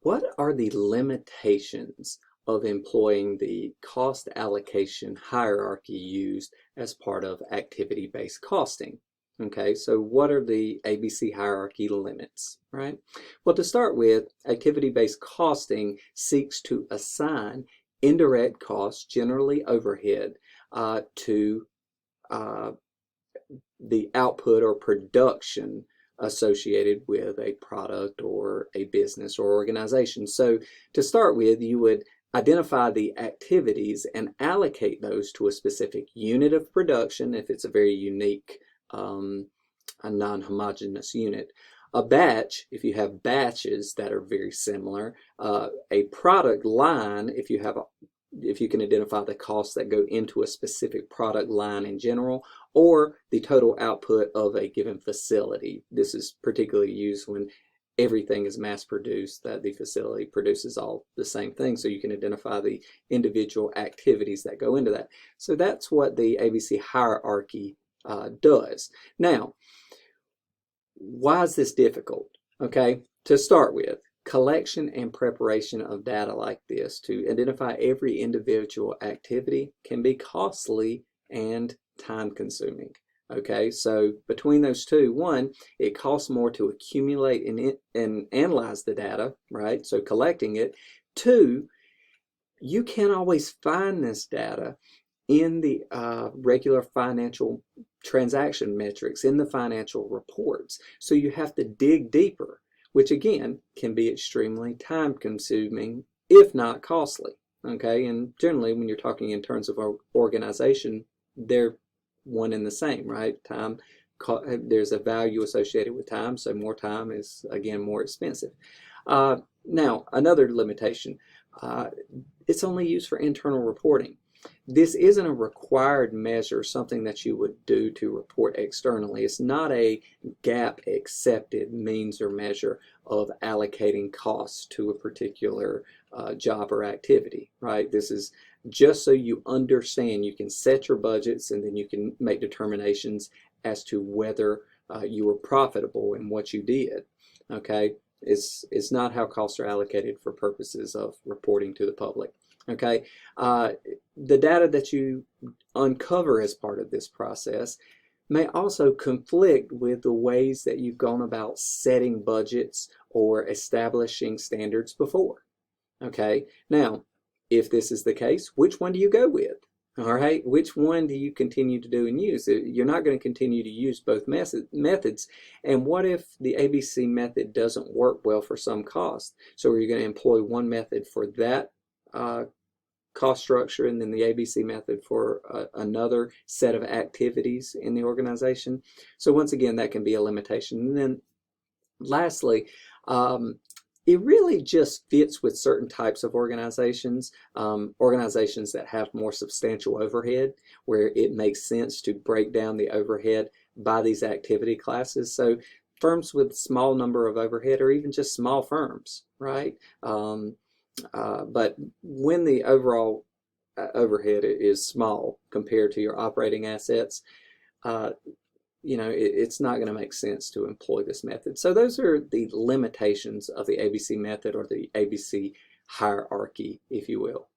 What are the limitations of employing the cost allocation hierarchy used as part of activity-based costing? Okay, so what are the ABC hierarchy limits, right? Well, to start with, activity-based costing seeks to assign indirect costs, generally overhead, to uh, the output or production associated with a product or a business or organization. So to start with, you would identify the activities and allocate those to a specific unit of production if it's a very unique, a non-homogeneous unit. A batch, if you have batches that are very similar, a product line, if you can identify the costs that go into a specific product line in general, or the total output of a given facility. This is particularly used when everything is mass produced, that the facility produces all the same thing, so you can identify the individual activities that go into that. So that's what the ABC hierarchy does. Now, why is this difficult? Okay, to start with, collection and preparation of data like this to identify every individual activity can be costly and time consuming. Okay, so between those two, one, it costs more to accumulate and analyze the data, right? So collecting it. Two, you can't always find this data in the regular financial transaction metrics, in the financial reports. So you have to dig deeper, which again can be extremely time consuming, if not costly. Okay, and generally when you're talking in terms of our organization, they're one and the same, right? Time, there's a value associated with time, so more time is again more expensive. Now, another limitation, it's only used for internal reporting. This isn't a required measure, something that you would do to report externally. It's not a GAAP accepted means or measure of allocating costs to a particular job or activity, right? This is just so you understand, you can set your budgets and then you can make determinations as to whether you were profitable in what you did, okay? It's not how costs are allocated for purposes of reporting to the public. Okay, the data that you uncover as part of this process may also conflict with the ways that you've gone about setting budgets or establishing standards before. Okay, now, if this is the case, which one do you go with? All right, which one do you continue to do and use? You're not going to continue to use both methods. And what if the ABC method doesn't work well for some cost? So are you going to employ one method for that cost structure and then the ABC method for another set of activities in the organization? So once again, that can be a limitation. And then lastly, it really just fits with certain types of organizations, organizations that have more substantial overhead, where it makes sense to break down the overhead by these activity classes. So firms with small number of overhead, or even just small firms, right? But when the overall overhead is small compared to your operating assets, it's not going to make sense to employ this method. So those are the limitations of the ABC method, or the ABC hierarchy, if you will.